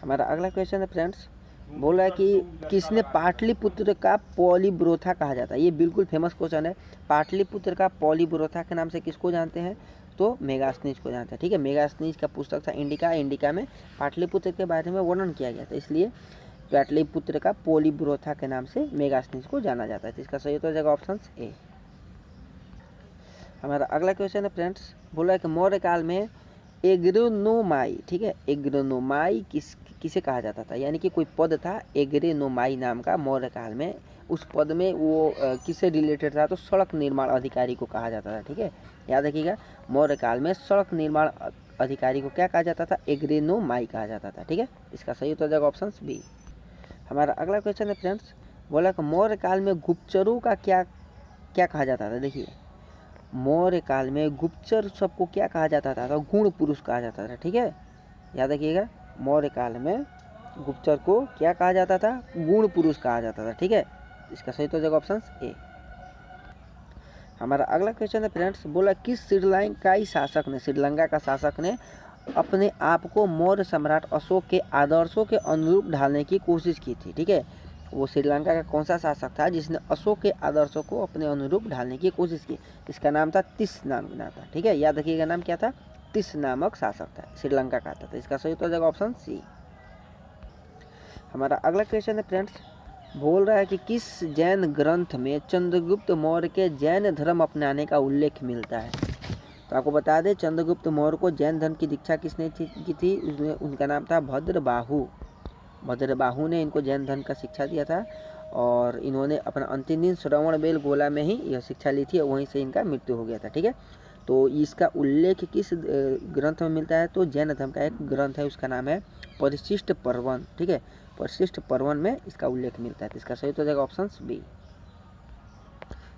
हमारा अगला क्वेश्चन है फ्रेंड्स, बोला है कि किसने पाटलिपुत्र का पॉलीब्रोथा कहा जाता है। ये बिल्कुल फेमस क्वेश्चन है। पाटलिपुत्र का पॉलीब्रोथा के नाम से किसको जानते हैं, तो मेगास्थनीज को जानते हैं। ठीक है, मेगास्थनीज का पुस्तक था इंडिका, इंडिका में पाटलिपुत्र के बारे में वर्णन किया गया था, इसलिए पाटलिपुत्र का पॉलीब्रोथा के नाम से मेगास्थनीज को जाना जाता है। तो इसका सही उत्तर हो जाएगा ऑप्शन ए। हमारा अगला क्वेश्चन है फ्रेंड्स, बोला है कि मौर्य काल में एग्रोनोमाई, ठीक है, एग्रोनोमाई किसे कहा जाता था, यानी कि कोई पद था एग्रोनोमाई नाम का मौर्य काल में, उस पद में वो किससे रिलेटेड था, तो सड़क निर्माण अधिकारी को कहा जाता था। ठीक है, याद रखिएगा, मौर्य काल में सड़क निर्माण अधिकारी को क्या कहा जाता था, एग्रोनोमाई कहा जाता था। ठीक है, इसका सही उत्तर हो जाएगा ऑप्शन बी। हमारा अगला क्वेश्चन है फ्रेंड्स, बोला कि मौर्य काल में गुप्तचरों का क्या क्या कहा जाता था। देखिए, मौर्य काल में गुप्तचर सबको क्या कहा जाता था, तो गुण पुरुष कहा जाता था। ठीक है, याद रखिएगा, मौर्य काल में गुप्तचर को क्या कहा जाता था, गुण पुरुष कहा जाता था। ठीक है, इसका सही तो हो जाएगा ऑप्शन ए। हमारा अगला क्वेश्चन है फ्रेंड्स, बोला किस श्रीलंकाई शासक ने, श्रीलंका का शासक ने अपने आप को मौर्य सम्राट अशोक के आदर्शों के अनुरूप ढालने की कोशिश की थी। ठीक है, वो श्रीलंका का कौन सा शासक था जिसने अशोक के आदर्शों को अपने अनुरूप ढालने की कोशिश की, इसका नाम था तिस नाम था। ठीक है, याद रखिएगा, नाम क्या था, तिस नामक शासक था, श्रीलंका का था। तो इसका सही उत्तर हो जाएगा ऑप्शन सी। हमारा अगला क्वेश्चन है फ्रेंड्स, बोल रहा है कि किस जैन ग्रंथ में चंद्रगुप्त मौर्य के जैन धर्म अपनाने का उल्लेख मिलता है। तो आपको बता दें, चंद्रगुप्त मौर्य को जैन धर्म की दीक्षा किसने की थी, उनका नाम था भद्रबाहु। भद्रबाहु ने इनको जैन धर्म का शिक्षा दिया था और इन्होंने अपना अंतिम दिन श्रवणबेल गोला में ही यह शिक्षा ली थी और वहीं से इनका मृत्यु हो गया था। ठीक है, तो इसका उल्लेख किस ग्रंथ में मिलता है, तो जैन धर्म का एक ग्रंथ है, उसका नाम है परिशिष्ट पर्वन। ठीक है, परिशिष्ट पर्वन में इसका उल्लेख मिलता है। तो इसका सही हो जाएगा ऑप्शन बी।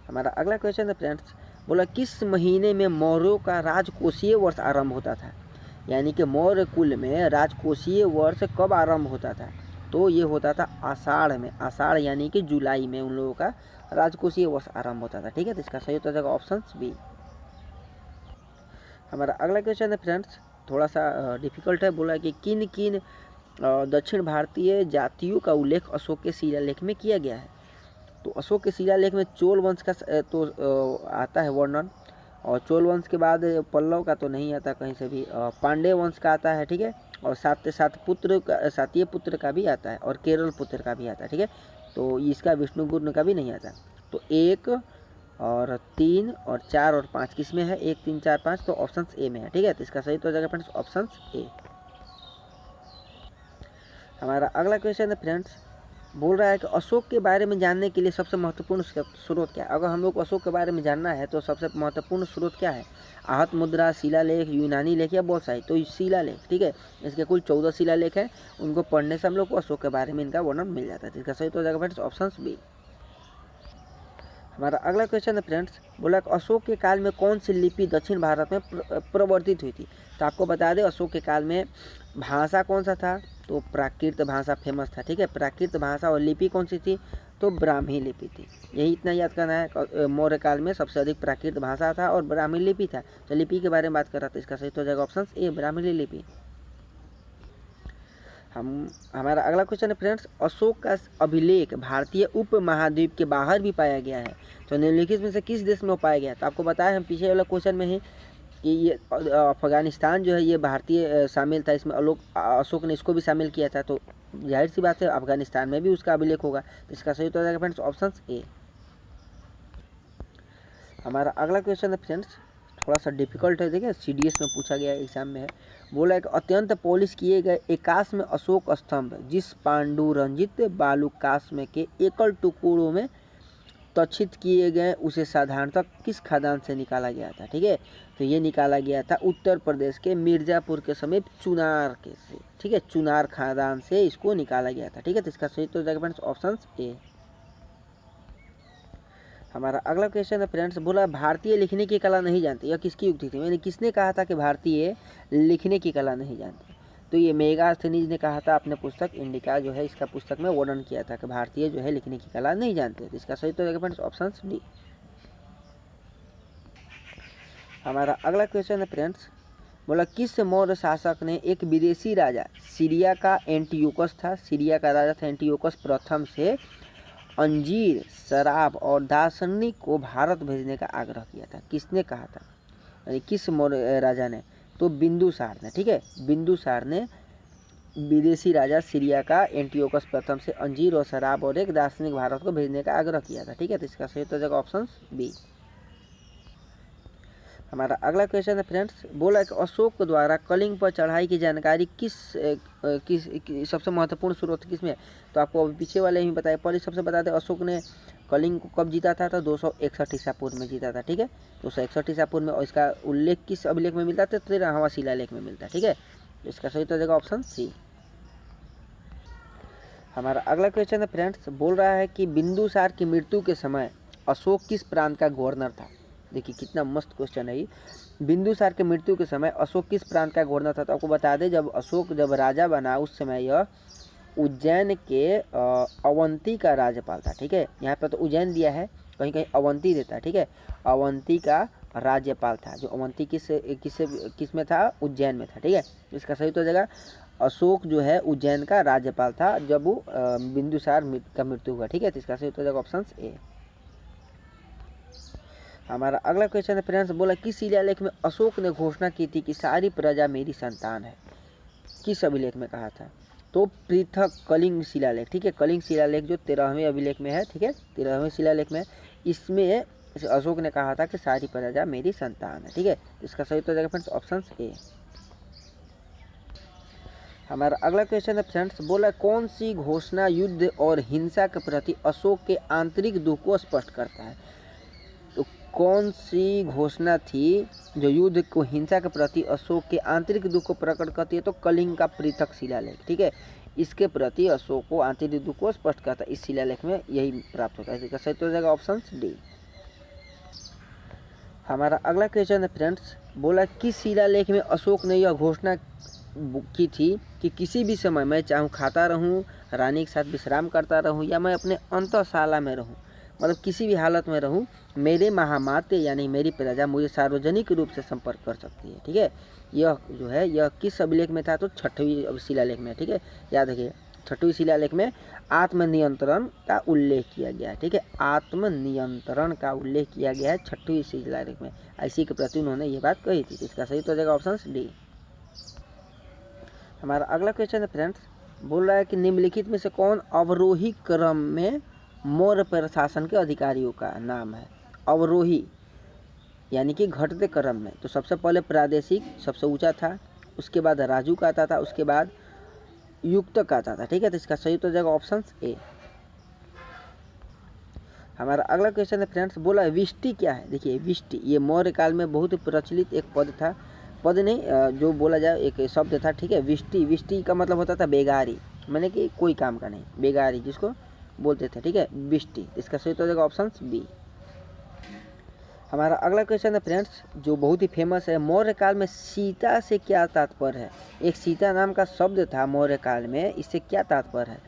हमारा अगला क्वेश्चन है फ्रेंड्स, बोला किस महीने में मौर्यों का राजकोषीय वर्ष आरंभ होता था, यानी कि मौर्य कुल में राजकोषीय वर्ष कब आरंभ होता था, तो ये होता था आषाढ़ में, आषाढ़ यानी कि जुलाई में उन लोगों का राजकोषीय वर्ष आरंभ होता था। ठीक है, तो इसका सही हो जाएगा ऑप्शन बी। हमारा अगला क्वेश्चन है फ्रेंड्स, थोड़ा सा डिफिकल्ट है, बोला कि किन किन दक्षिण भारतीय जातियों का उल्लेख अशोक के शिलालेख में किया गया है। तो अशोक के शिलालेख में चोल वंश का तो आता है वर्णन, और चोल वंश के बाद पल्लव का तो नहीं आता कहीं से भी, पांडे वंश का आता है। ठीक है, और सातीय पुत्र का भी आता है और केरल पुत्र का भी आता है। ठीक है, तो इसका विष्णुगुप्त का भी नहीं आता। तो 1 और 3 और 4 और 5 किस में है, 1 3 4 5, तो ऑप्शन ए में है। ठीक है, तो इसका सही तो हो जाएगा फ्रेंड्स ऑप्शन ए। हमारा अगला क्वेश्चन है फ्रेंड्स, बोल रहा है कि अशोक के बारे में जानने के लिए सबसे महत्वपूर्ण स्रोत क्या है। अगर हम लोग को अशोक के बारे में जानना है तो सबसे महत्वपूर्ण स्रोत क्या है, आहत मुद्रा, शिलालेख, यूनानी लेख या बहुत सारी, तो शिलालेख। ठीक है, इसके कुल 14 शिलालेख है, उनको पढ़ने से हम लोग को अशोक के बारे में इनका वर्णन मिल जाता है। इसका सही तो हो जाएगा फ्रेंड्स ऑप्शन बी। हमारा अगला क्वेश्चन है फ्रेंड्स, बोला अशोक के काल में कौन सी लिपि दक्षिण भारत में प्रवर्तित हुई थी। तो आपको बता दें, अशोक के काल में भाषा कौन सा था, तो प्राकृत भाषा फेमस था। ठीक है, प्राकृत भाषा, और लिपि कौन सी थी, तो ब्राह्मी लिपि थी। यही इतना याद करना है, मौर्य काल में सबसे अधिक प्राकृत भाषा था और ब्राह्मी लिपि था। तो लिपि के बारे में बात कर रहा था, इसका सही तो हो जाएगा ऑप्शन ए, ब्राह्मी लिपि। हमारा अगला क्वेश्चन है फ्रेंड्स, अशोक का अभिलेख भारतीय उपमहाद्वीप के बाहर भी पाया गया है, तो निम्नलिखित में से किस देश में पाया गया। तो आपको बताया हम पीछे वाला क्वेश्चन में ही कि ये अफगानिस्तान जो है ये भारतीय शामिल था, इसमें अशोक ने इसको भी शामिल किया था, तो जाहिर सी बात है अफगानिस्तान में भी उसका अभिलेख होगा। तो इसका सही तो हो जाएगा फ्रेंड्स ऑप्शन ए। हमारा अगला क्वेश्चन है फ्रेंड्स, थोड़ा सा डिफिकल्ट है, देखिए CDS में पूछा गया एग्जाम में है। बोला है कि अत्यंत पॉलिश किए गए एकाश में अशोक स्तंभ जिस पांडुरंजित बालुकाश में के एकल टुकड़ों में तक्षित किए गए उसे साधारणतः किस खादान से निकाला गया था। ठीक है, तो ये निकाला गया था उत्तर प्रदेश के मिर्जापुर के समीप चुनार के से। ठीक है, चुनार खादान से इसको निकाला गया था। ठीक है, तो इसका सही तो हो जाएगा फ्रेंड्स ऑप्शन ए। हमारा अगला क्वेश्चन है फ्रेंड्स, बोला भारतीय लिखने की कला नहीं जानते, यह किसकी युक्ति थी, मैंने किसने कहा था कि भारतीय लिखने की कला नहीं जानते। तो ये मेगास्थनीज ने कहा था अपने पुस्तक इंडिका जो है, इसका पुस्तक में वर्णन किया था कि भारतीय जो है लिखने की कला नहीं जानते। तो इसका सही तो हो जाएगा फ्रेंड्स ऑप्शन डी। हमारा अगला क्वेश्चन है फ्रेंड्स, बोला किस मौर्य शासक ने एक विदेशी राजा सीरिया का एंटियोकस था, सीरिया का राजा था एंटियोकस प्रथम से अंजीर, शराब और दार्शनिक को भारत भेजने का आग्रह किया था? किसने कहा था, यानी किस मौर्य राजा ने? तो बिंदुसार ने। ठीक है, बिंदुसार ने विदेशी राजा सीरिया का एंटियोकस प्रथम से अंजीर और शराब और एक दार्शनिक भारत को भेजने का आग्रह किया था। ठीक है, तो इसका सही उत्तर हो जाएगा ऑप्शन बी। हमारा अगला क्वेश्चन है फ्रेंड्स, बोला कि अशोक द्वारा कलिंग पर चढ़ाई की जानकारी किस सबसे महत्वपूर्ण स्रोत किसमें? तो आपको अभी पीछे वाले ही बताया। पहले सबसे बता दें अशोक ने कलिंग को कब जीता था? तो 261 ईसा पूर्व में जीता था। ठीक है, 261 ईसा पूर्व में, और इसका उल्लेख किस अभिलेख में मिलता था? 13वां शिलालेख में मिलता है। ठीक है, इसका सही उत्तर हो जाएगा ऑप्शन सी। हमारा अगला क्वेश्चन है फ्रेंड्स, बोल रहा है कि बिंदुसार की मृत्यु के समय अशोक किस प्रांत का गवर्नर था? देखिए कितना मस्त क्वेश्चन है ये। बिंदुसार के मृत्यु के समय अशोक किस प्रांत का गवर्नर था? तो आपको बता दें जब अशोक जब राजा बना उस समय यह उज्जैन के अवंती का राज्यपाल था। ठीक है, यहाँ पर तो उज्जैन दिया है, कहीं कहीं अवंती देता है। ठीक है, अवंती का राज्यपाल था, जो अवंती किस में था? उज्जैन में था। ठीक है, इसका सही तो हो जाएगा अशोक जो है उज्जैन का राज्यपाल था जब वो बिंदुसार का मृत्यु हुआ। ठीक है, तो इसका सही उत्तर हो जाएगा ऑप्शन ए। हमारा अगला क्वेश्चन है फ्रेंड्स, बोला किस शिलालेख में अशोक ने घोषणा की थी कि सारी प्रजा मेरी संतान है? किस अभिलेख में कहा था? तो पृथक कलिंग शिलालेख। ठीक है, कलिंग शिलालेख जो 13वें अभिलेख में है। ठीक है, 13वें शिलालेख में, इसमें अशोक ने कहा था कि सारी प्रजा मेरी संतान है। ठीक है, इसका सही उत्तर हो जाएगा फ्रेंड्स ऑप्शन ए। हमारा अगला क्वेश्चन है फ्रेंड्स, बोला कौन सी घोषणा युद्ध और हिंसा के प्रति अशोक के आंतरिक दुख को स्पष्ट करता है? तो कौन सी घोषणा थी जो युद्ध को हिंसा के प्रति अशोक के आंतरिक दुख को प्रकट करती है? तो कलिंग का पृथक शिलालेख। ठीक है, इसके प्रति अशोक को आंतरिक दुख को स्पष्ट करता है, इस शिलालेख में यही प्राप्त होता है। इसका सही हो जाएगा ऑप्शन डी। हमारा अगला क्वेश्चन है फ्रेंड्स, बोला किस शिलालेख में अशोक ने यह घोषणा की थी कि किसी भी समय मैं चाहूँ खाता रहूँ, रानी के साथ विश्राम करता रहूँ, या मैं अपने अंतःशाला में रहूँ, मतलब किसी भी हालत में रहूँ, मेरे महामात्य यानी मेरी प्रजा मुझे सार्वजनिक रूप से संपर्क कर सकती है। ठीक है, यह जो है यह किस अभिलेख में था? तो 6वें शिलालेख में। ठीक है, याद रखिए 6वें शिलालेख में आत्मनियंत्रण का उल्लेख किया गया है। ठीक है, आत्मनियंत्रण का उल्लेख किया गया है 6वें शिलालेख में, इसी के प्रति उन्होंने ये बात कही थी। इसका सही तो हो जाएगा ऑप्शन डी। हमारा अगला क्वेश्चन है फ्रेंड्स, बोल रहा है कि निम्नलिखित में से कौन अवरोही क्रम में मौर्य प्रशासन के अधिकारियों का नाम है? अवरोही यानी कि घटते क्रम में। तो सबसे पहले प्रादेशिक सबसे ऊंचा था, उसके बाद राजू का आता था, उसके बाद युक्त का आता था। ठीक है, तो इसका सही तो हो जाएगा ऑप्शन ए। हमारा अगला क्वेश्चन है फ्रेंड्स, बोला विष्टि क्या है? देखिए विष्टि ये मौर्य काल में बहुत ही प्रचलित एक पद था, पद नहीं जो बोला जाए एक शब्द था। ठीक है, विष्टि, विष्टि का मतलब होता था बेगारी, मैंने कि कोई काम का नहीं, बेगारी जिसको बोलते थे। ठीक है, विष्टि, इसका सही तो हो जाएगा ऑप्शन बी। हमारा अगला क्वेश्चन है फ्रेंड्स जो बहुत ही फेमस है, मौर्य काल में सीता से क्या तात्पर्य है? एक सीता नाम का शब्द था मौर्य काल में, इससे क्या तात्पर्य है?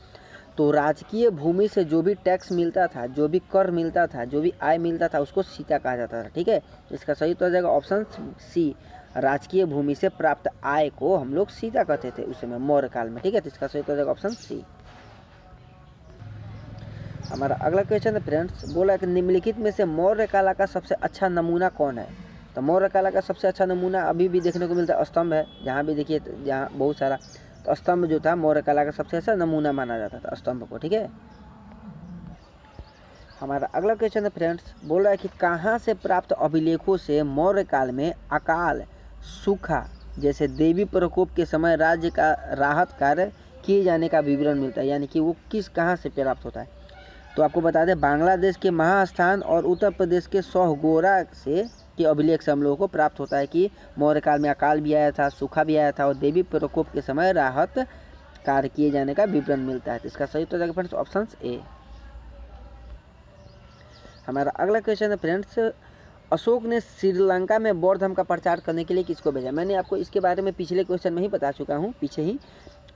तो राजकीय भूमि से जो भी टैक्स मिलता था, जो भी कर मिलता था, जो भी आय मिलता था, उसको सीता कहा जाता था। ठीक है, इसका सही तो हो जाएगा ऑप्शन सी, राजकीय भूमि से प्राप्त आय को हम लोग सीता कहते थे उस समय मौर्य काल में। ठीक है, तो इसका सही तो हो जाएगा ऑप्शन सी। हमारा अगला क्वेश्चन है फ्रेंड्स, बोला कि निम्नलिखित में से मौर्य कला का सबसे अच्छा नमूना कौन है? तो मौर्य कला का सबसे अच्छा नमूना अभी भी देखने को मिलता है स्तंभ है, जहाँ भी देखिए जहाँ बहुत सारा, तो स्तंभ जो था मौर्य कला का सबसे अच्छा नमूना माना जाता था स्तंभ को। ठीक है, हमारा अगला क्वेश्चन है फ्रेंड्स, बोल रहा है कि कहाँ से प्राप्त अभिलेखों से मौर्य काल में अकाल, सूखा जैसे देवी प्रकोप के समय राज्य का राहत कार्य किए जाने का विवरण मिलता है, यानी कि वो कहाँ से प्राप्त होता है? तो आपको बता दें बांग्लादेश के महास्थान और उत्तर प्रदेश के सोहगोरा से के अभिलेख से हम लोगों को प्राप्त होता है कि मौर्य काल में अकाल भी आया था, सूखा भी आया था, और देवी प्रकोप के समय राहत कार्य किए जाने का विवरण मिलता है। तो इसका सही तो जाएगा फ्रेंड्स ऑप्शन ए। हमारा अगला क्वेश्चन है फ्रेंड्स, अशोक ने श्रीलंका में बौद्ध धर्म का प्रचार करने के लिए किसको भेजा? मैंने आपको इसके बारे में पिछले क्वेश्चन में ही बता चुका हूँ पीछे ही।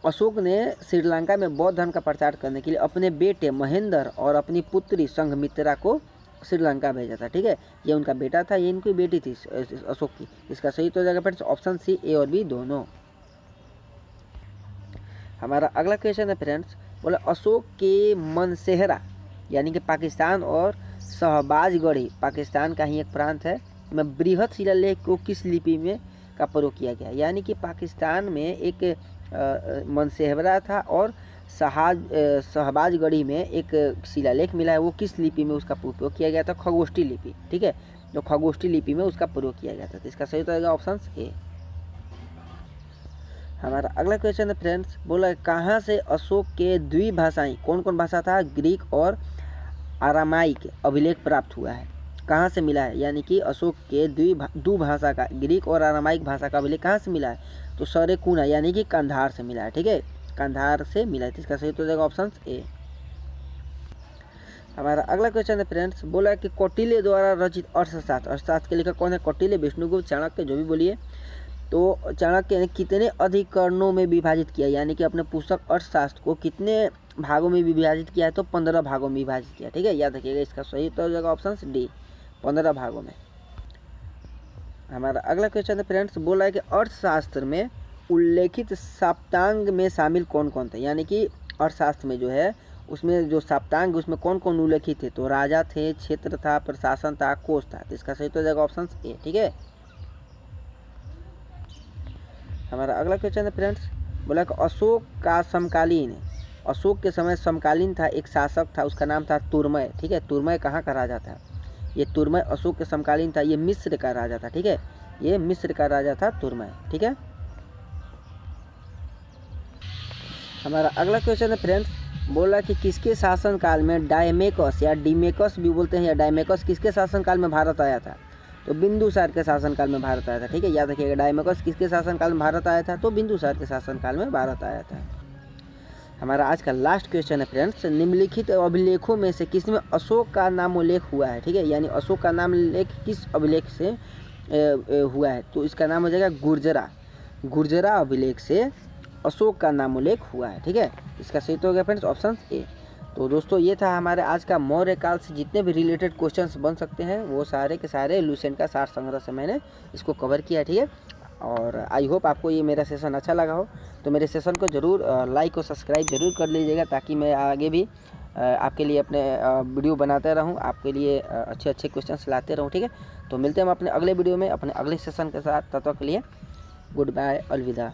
अशोक ने श्रीलंका में बौद्ध धर्म का प्रचार करने के लिए अपने बेटे महेंद्र और अपनी पुत्री संघमित्रा को श्रीलंका भेजा था। ठीक है, ये उनका बेटा था, ये इनकी बेटी थी अशोक की। इसका सही तो हो जाएगा फ्रेंड्स ऑप्शन सी, ए और बी दोनों। हमारा अगला क्वेश्चन है फ्रेंड्स, बोला अशोक के मनसेहरा यानी कि पाकिस्तान और शहबाजगढ़ी पाकिस्तान का ही एक प्रांत है में बृहद शिलालेख को किस लिपि में का प्रयोग किया गया। यानी कि पाकिस्तान में एक मनसेहरा था और शहबाजगढ़ी में एक शिलालेख मिला है, वो किस लिपि में उसका उपयोग किया गया था? खगोष्ठी लिपि। ठीक है, तो खगोष्ठी लिपि में उसका प्रयोग किया गया था। तो इसका सही तो होगा ऑप्शन ए। हमारा अगला क्वेश्चन है फ्रेंड्स, बोला कहाँ से अशोक के द्विभाषाई कौन कौन भाषा था, ग्रीक और आरामाइक अभिलेख प्राप्त हुआ है? कहाँ से मिला है? यानी कि अशोक के द्विभाषा का ग्रीक और आरामाइक भाषा का अभिलेख कहाँ से मिला है? तो सरेकुना यानी कि कंधार से मिला है। ठीक है, कंधार से मिला है। तो इसका सही तो हो जाएगा ऑप्शन ए। हमारा अगला क्वेश्चन है फ्रेंड्स, बोला कि कौटिल्य द्वारा रचित अर्थशास्त्र, अर्थशास्त्र के लेखक कौन है? कौटिल्य, विष्णुगुप्त, चाणक्य, जो भी बोलिए। तो चाणक्य ने कितने अधिकरणों में विभाजित किया, यानी कि अपने पुस्तक अर्थशास्त्र को कितने भागों में विभाजित किया है? तो 15 भागों में विभाजित किया। ठीक है, याद रखिएगा, इसका सही तो हो जाएगा ऑप्शन डी, 15 भागों में। हमारा अगला क्वेश्चन है फ्रेंड्स, बोला है कि अर्थशास्त्र में उल्लेखित सप्तांग में शामिल कौन कौन थे? यानी कि अर्थशास्त्र में जो है उसमें जो सप्तांग उसमें कौन कौन उल्लेखित थे? तो राजा थे, क्षेत्र था, प्रशासन था, कोष था। तो इसका सही तो हो जाएगा ऑप्शन ए। ठीक है, हमारा अगला क्वेश्चन है फ्रेंड्स, बोला कि अशोक का समकालीन, अशोक के समय समकालीन था एक शासक था, उसका नाम था तुर्मय। ठीक है, तुर्मय कहाँ का राजा था? ये तुर्मय अशोक के समकालीन था, ये मिस्र का राजा था। ठीक है, ये मिस्र का राजा था तुर्मय। ठीक है, हमारा अगला क्वेश्चन है फ्रेंड्स, बोला कि किसके शासनकाल में डायमेकस या डिमेकस भी बोलते हैं, या डायमेकस किसके शासनकाल में भारत आया था? तो बिंदुसार के शासनकाल में भारत आया था। ठीक है, याद रखिएगा, डायमेकस किसके शासनकाल में भारत आया था? तो बिंदुसार के शासनकाल में भारत आया था। हमारा आज का लास्ट क्वेश्चन है फ्रेंड्स, निम्नलिखित अभिलेखों में से किसमें अशोक का नाम उल्लेख हुआ है? ठीक है, यानी अशोक का नाम उल्लेख किस अभिलेख से हुआ है? तो इसका नाम हो जाएगा गुर्जरा, गुर्जरा अभिलेख से अशोक का नाम उल्लेख हुआ है। ठीक है, इसका सही तो हो गया फ्रेंड्स ऑप्शन ए। तो दोस्तों ये था हमारे आज का मौर्य काल से जितने भी रिलेटेड क्वेश्चंस बन सकते हैं वो सारे के सारे लुसेंट का सार संग्रह से मैंने इसको कवर किया। ठीक है, और आई होप आपको ये मेरा सेशन अच्छा लगा हो। तो मेरे सेशन को ज़रूर लाइक और सब्सक्राइब ज़रूर कर लीजिएगा, ताकि मैं आगे भी आपके लिए अपने वीडियो बनाते रहूँ, आपके लिए अच्छे अच्छे क्वेश्चंस लाते रहूँ। ठीक है, तो मिलते हैं हम अपने अगले वीडियो में अपने अगले सेशन के साथ। तब तक के लिए गुड बाय, अलविदा।